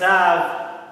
Tzav,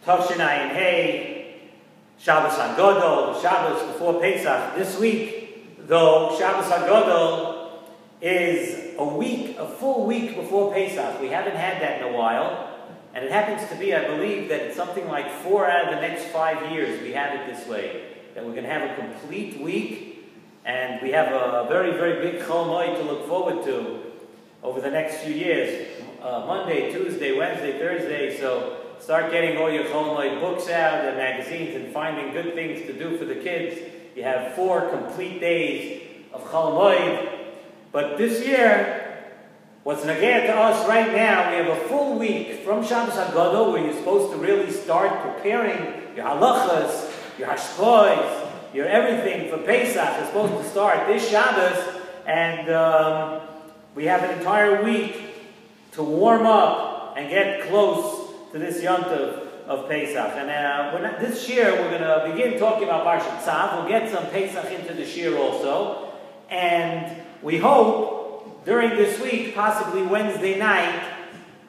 Tovshin Hey, Shabbos Hagadol, Shabbos before Pesach. This week, though, Shabbos Hagadol is a full week before Pesach. We haven't had that in a while. And it happens to be, I believe, that it's something like 4 out of the next 5 years we have it this way. That we're going to have a complete week, and we have a very, very big Chol Moed to look forward to over the next few years. Monday, Tuesday, Wednesday, Thursday. So start getting all your Chol Moed books out and magazines and finding good things to do for the kids. You have 4 complete days of Chol Moed. But this year, what's nageh to us right now, we have a full week from Shabbos Hagadol where you're supposed to really start preparing your halachas, your hashkois, your everything for Pesach. Is supposed to start this Shabbos, and we have an entire week to warm up and get close to this Yontiv of Pesach. And this year we're going to begin talking about Parshas Tzav. We'll get some Pesach into the Shiur also, and we hope during this week, possibly Wednesday night,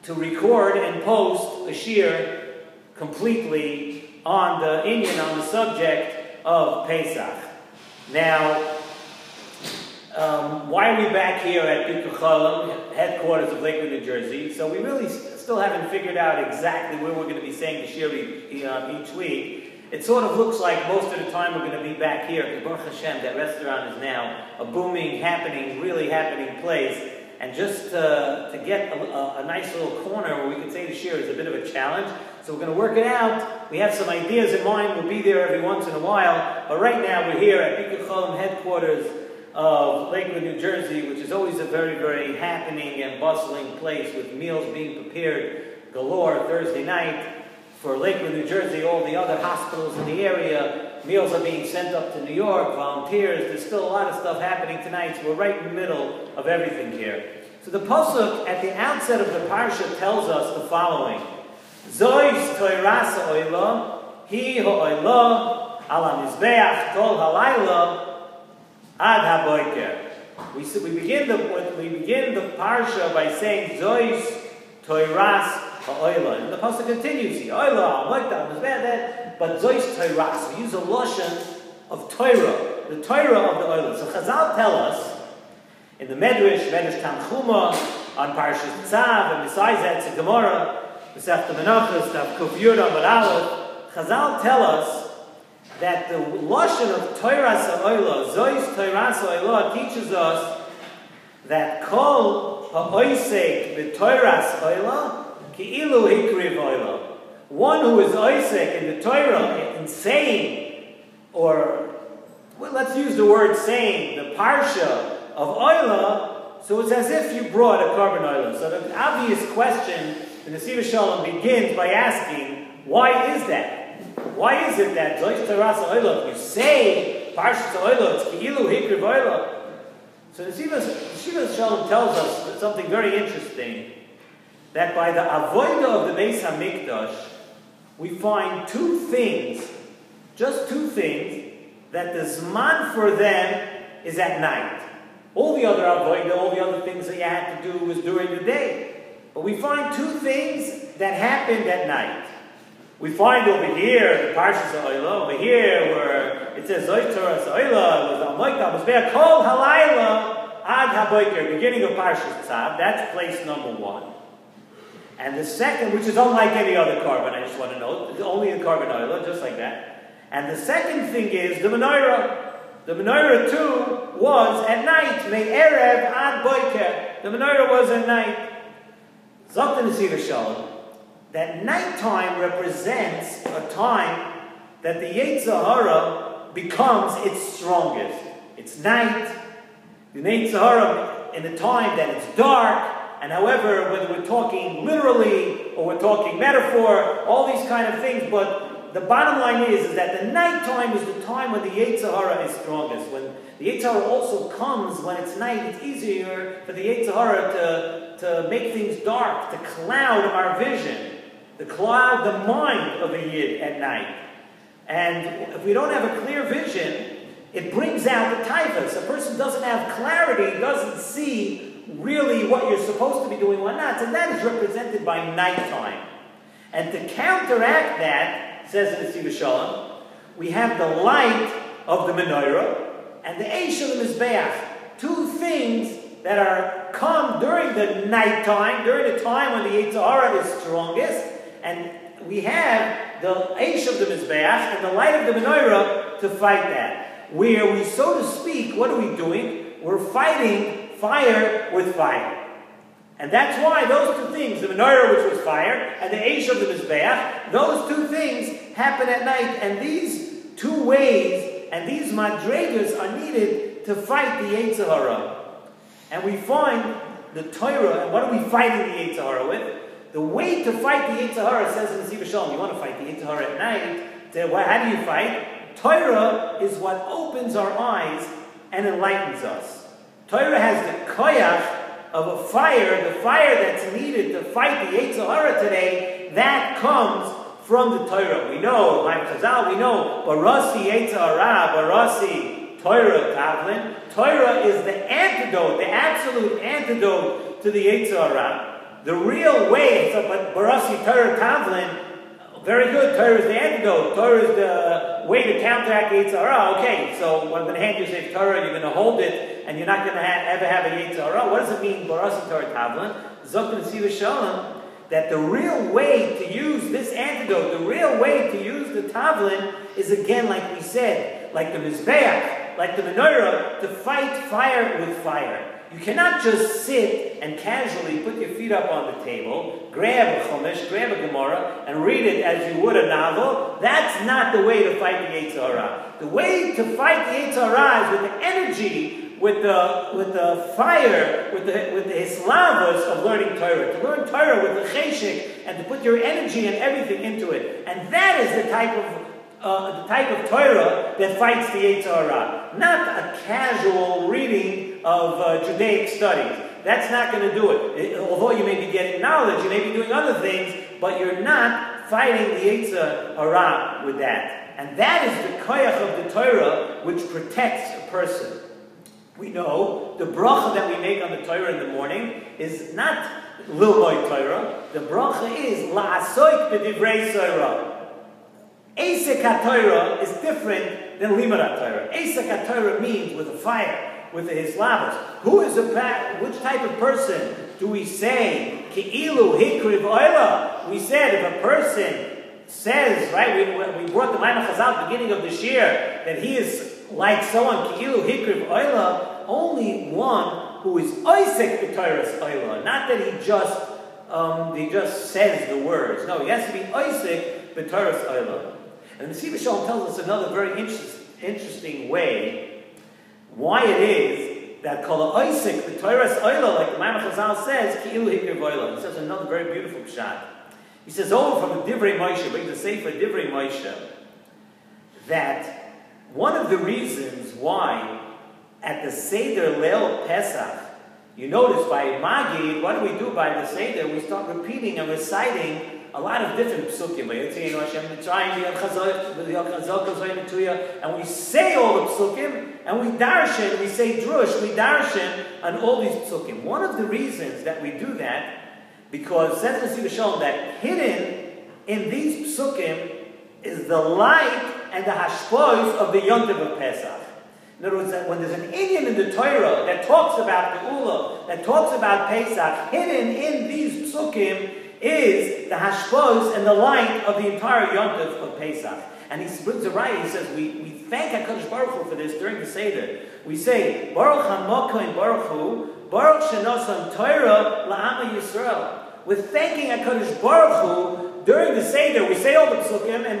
to record and post a Shiur completely on the Inyan, on the subject of Pesach. Now, why are we back here at Bikur Cholim, headquarters of Lakewood, New Jersey? So we really still haven't figured out exactly where we're going to be saying the Shiur each week. It sort of looks like most of the time we're going to be back here, because Baruch Hashem, that restaurant is now a booming, really happening place. And just to get a nice little corner where we can say the Shiur is a bit of a challenge. So we're going to work it out. We have some ideas in mind. We'll be there every once in a while. But right now we're here at Bikur Cholim headquarters of Lakewood, New Jersey, which is always a very, very happening and bustling place with meals being prepared galore Thursday night. For Lakewood, New Jersey, all the other hospitals in the area, meals are being sent up to New York, volunteers. There's still a lot of stuff happening tonight, so we're right in the middle of everything here. So the Pasuk at the outset of the Parsha tells us the following. Zois toiras ha'olam, hi ha'olam, ala mizbeach kol halayla, ad ha'boiker. We begin the Parsha by saying Zois toiras. And the pasuk continues, but Zois Torah. We use a lashon of Torah, the Torah of the Oila. So Chazal tell us in the Medrash Tanchuma on Parshas Tzav, and besides that, it's a Gemara, Masechta Menachos, Kuf Yud Amud Aleph. Chazal tell us that the lashon of Torah Oila, Zois Torah Oila, teaches us that Kol ha'oisek b'Torah Oila. One who is Isaac in the Torah, in saying, or well, let's use the word saying, the Parsha of Oila, so it's as if you brought a carbon Oila. So the obvious question, the Nesivos Shalom begins by asking, why is that? Why is it that Zois Torah Oila, if you say Parsha Oila, it's Ki'ilu Hikriv Oila? So the Nesivos Shalom tells us something very interesting, that by the avodah of the Beis HaMikdash, we find just two things, that the zman for them is at night. All the other avodah, all the other things that you had to do was during the day. But we find 2 things that happened at night. We find over here, the Parshas Ha'olam, over here, where it says, Zois Torah Ha'olam, was Al-Moikta, Mizbeach Kol Halayla, Ad HaBoiker, beginning of Parshas Tzav. That's place number 1. And the second, which is unlike any other carbon, I just want to note, it's only a carbon oil, just like that. And the second thing is the menorah. The menorah too was at night. Me erev ad boiker. The menorah was at night. Zok the Nesivos Shalom, that nighttime represents a time that the Yetzer Hara becomes its strongest. It's night. The Yetzer Hara in the time that it's dark. And however, whether we're talking literally or we're talking metaphor, all these kind of things, but the bottom line is that the nighttime is the time when the Yetzer Hara is strongest. When the Yetzer Hara also comes when it's night, it's easier for the Yetzer Hara to make things dark, to cloud our vision, to cloud the mind of a Yid at night. And if we don't have a clear vision, it brings out the typhus. A person doesn't have clarity, doesn't see really what you're supposed to be doing, what not. And that is represented by nighttime. And to counteract that, says the Nesivos Shalom, we have the light of the menorah and the eish of the mizbeach. Two things that come during the nighttime, during the time when the Yetzer Hara is strongest, and we have the eish of the mizbeach and the light of the menorah to fight that. Where we, so to speak, what are we doing? We're fighting fire with fire. And that's why those two things, the menorah, which was fire, and the eish of the mizbeach, those two things happen at night. And these two ways and these madregas are needed to fight the Yetzer Hara. And we find the Torah, and what are we fighting the Yetzer Hara with? The way to fight the Yetzer Hara, says in Nesivos Shalom, you want to fight the Yetzer Hara at night, how do you fight? Torah is what opens our eyes and enlightens us. Torah has the koyach of a fire, the fire that's needed to fight the Yetzer Hara today, that comes from the Torah. We know, like Chazal, we know, Barasi Yetzer Hara, Barasi Torah Tavlin. Torah is the antidote, the absolute antidote to the Yetzer Hara. The real way, so, but Barasi Torah Tavlin, very good, Torah is the antidote. Torah is the way to counteract the Yetzer Hara. Okay, so when I'm going to hand you say Torah, you're going to hold it, and you're not going to ever have a Yetzer Hara. What does it mean, Barasi Torah Tavlin? Zok Nesivos Shalom, that the real way to use this antidote, the real way to use the Tavlin is, again, like we said, like the Mizbeach, like the menorah, to fight fire with fire. You cannot just sit and casually put your feet up on the table, grab a Chumash, grab a Gemara, and read it as you would a novel. That's not the way to fight the Yetzer Hara. The way to fight the Yetzer Hara is with the energy, with the fire, with the hislavos of learning Torah. To learn Torah with the cheshik, and to put your energy and everything into it. And that is the type of Torah that fights the Yetzer Hara. Not a casual reading of Judaic studies. That's not going to do it. Although you may be getting knowledge, you may be doing other things, but you're not fighting the Yetzer Hara with that. And that is the koyach of the Torah which protects a person. We know the bracha that we make on the Torah in the morning is not Lilmoi Torah. The bracha is La'asoik b'divrei Torah. Eisek HaTorah is different than Limud HaTorah. Eisek HaTorah means with a fire, with the hislavos. Which type of person do we say? Ki'ilu hikriv oila. We said if a person says, right, we brought the Maimon Chazal at the beginning of the Shiur, that he is like someone, Ki'ilu hikriv oila, only one who is oisek b'Torah's oila. Not that he just says the words. No, he has to be oisek b'Torah's oila. And the Nesivos Shalom tells us another very interesting way why it is that kol ha'oisek b'Torah's oila, like the Maimon Chazal says, Ki'ilu hikriv oila. He says another very beautiful pshat. He says over from the Divrei Moshe, brings the Sefer Divrei Moshe, that one of the reasons why at the Seder Leil Pesach, you notice by Magid, what do we do by the Seder? We start repeating and reciting a lot of different psukim. And we say all the psukim, and we darshan, we say drush, we darshan on all these psukim. One of the reasons that we do that, because says Nesivos Shalom that hidden in these psukim is the light and the hashpos of the Yontiv of Pesach. In other words, that when there's an inyan in the Torah that talks about the Ula, that talks about Pesach, hidden in these psukim is the hashpos and the light of the entire Yontiv of Pesach. And he brings a raya, he says, we thank HaKadosh Baruch Hu for this during the Seder. We say, Baruch HaMokoin Baruch Hu, Baruch Shenosan Torah La'ama Yisrael. We're thanking HaKadosh Baruch Hu during the Seder. We say all the psukim, and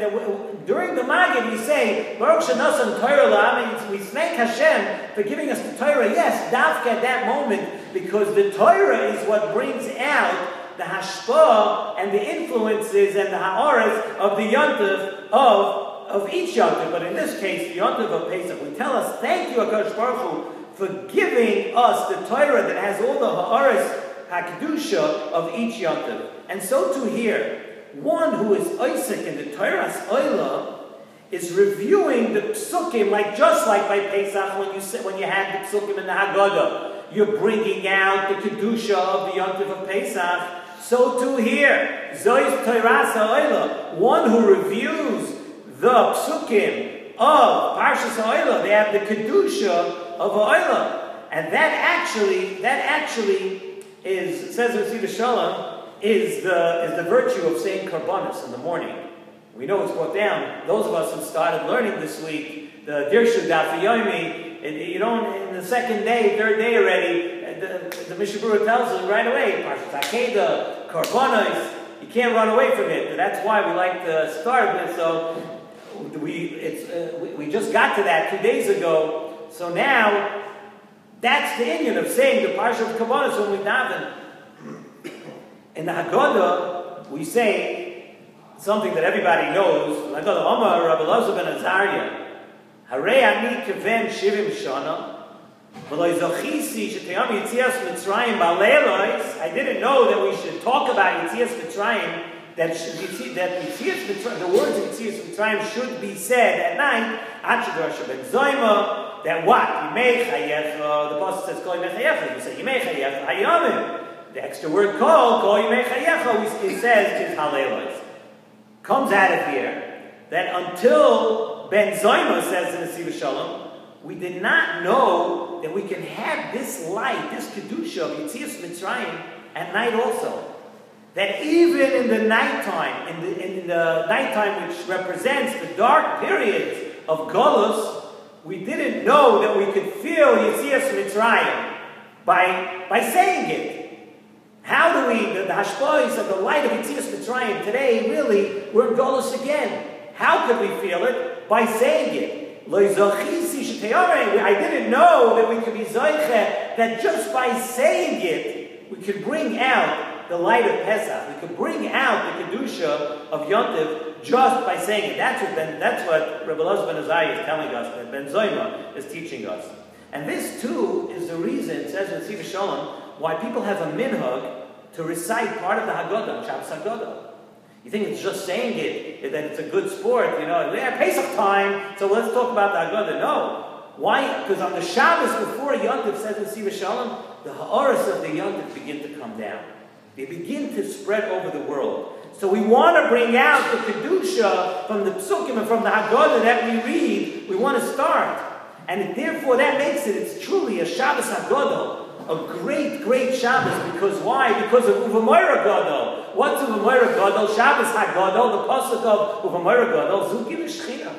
during the Magid we say, Baruch Shenosan Torah La'ama. We thank Hashem for giving us the Torah. Yes, dafka at that moment, because the Torah is what brings out the hashpah and the influences and the ha'aras of the yontiv of each yontiv. But in this case, the yontiv of Pesach. We tell us, thank you, HaKadosh Baruch Hu, for giving us the Torah that has all the ha'aras, HaKedusha of each yontiv. And so too here, one who is Isaac in the Torah's Oila is reviewing the psukim, just like by Pesach when you had the psukim in the Haggadah. You're bringing out the Kedusha of the Yontiv of Pesach. So too here, Zois Toiras Ha'oila, one who reviews the psukim of Parshas Ha'oila, they have the kedusha of Ha'oila, and that actually is, says Nesivos Shalom, is the virtue of saying karbanos in the morning. We know it's brought down. Those of us who started learning this week, the Dirshu Daf Yomi, you don't, in the second day, third day already, the Mishnah Berurah tells us right away, Parshas Akedah, karbanos, you can't run away from it. That's why we like to start with. So we just got to that 2 days ago. So now, that's the Inyan of saying the Parsha of karbanos when we daven. In the Haggadah, we say something that everybody knows. Haggadah Omar Rabbi Elazar ben Azariah, Harei ani keven shivim shana, v'lo zochisi shetayam Yitzias Mitzrayim ba'leilos. I didn't know that we should talk about Yitzias Mitzrayim. That Yitzias Mitzrayim, the words of Yitzias Mitzrayim should be said at night. Atchador ben Zoyma. That what Yimei Chayecha. The pasuk says Kol Yimei Chayecha. You say Yimei Chayecha Hayamim. The extra word Kol Yimei Chayecha, it says is Halelos. Comes out of here that until Ben Zoyma says in the Nesivos Shalom, we did not know that we can have this light, this kedusha of Yitzias Mitzrayim at night also. That even in the nighttime, in the nighttime which represents the dark periods of Golus, we didn't know that we could feel Yitzias Mitzrayim by saying it. How do we, the hashpahs of the light of Yitzias Mitzrayim today, really, we're in Golus again. How could we feel it? By saying it. I didn't know that we could be zoiche, that just by saying it, we could bring out the light of Pesach. We could bring out the kedusha of Yontiv just by saying it. That's what Rabbi Elazar ben Azariah is telling us, that Ben Zoyma is teaching us. And this too is the reason, it says in Nesivos Shalom, why people have a minhag to recite part of the Haggadah, Shabbos Hagadol. You think it's just saying it, that it's a good sport, Pesach time, so let's talk about the Haggadah. No. Why? Because on the Shabbos before Yontif, says in Nesivos Shalom, the ha'aras of the Yontif begin to come down. They begin to spread over the world. So we want to bring out the Kedusha from the Psukim and from the Haggadah that we read. We want to start. And therefore that makes it's truly a Shabbos Hagadol. A great, great Shabbos. Because why? Because of Uvamoira Gadol. What's Uvamoira Gadol? Shabbos Hagadol, the pasuk of Uvamoira Gadol, Zuki L'Shchina.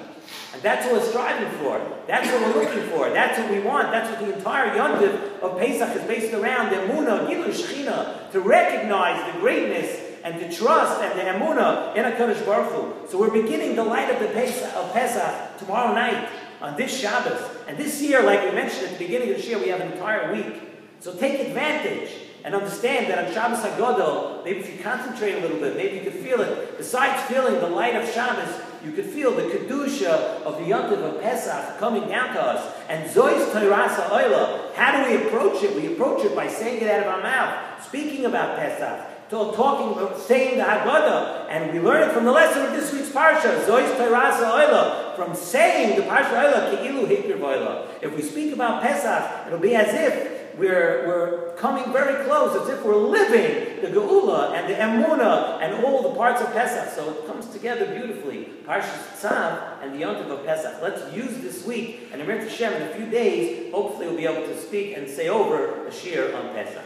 And that's what we're striving for. That's what we're looking for. That's what we want. That's what the entire Yontiv of Pesach is based around. The Emunah, Gilu Shechina, to recognize the greatness and to trust and the Emunah in HaKadosh Baruch Hu. So we're beginning the light of the Pesach tomorrow night on this Shabbos. And this year, like we mentioned at the beginning of this year, we have an entire week. So take advantage and understand that on Shabbos Hagadol, maybe if you concentrate a little bit, maybe you could feel it. Besides feeling the light of Shabbos, you could feel the Kedusha of the Yontiv of Pesach coming down to us. And Zois Toiras Ha'oila, how do we approach it? We approach it by saying it out of our mouth, speaking about Pesach, talking about saying the Haggadah. And we learn it from the lesson of this week's Parsha, Zois Toiras Ha'oila, from saying the Parsha Ha'oila, Ke'ilu Hikir V'oila. If we speak about Pesach, it'll be as if we're coming very close, as if we're living the Geula and the Emunah and all the parts of Pesach. So it comes together beautifully. Parshas Tzav and the Yontiv of Pesach. Let's use this week, and Amir Hashem, in a few days, hopefully we'll be able to speak and say over a shiur on Pesach.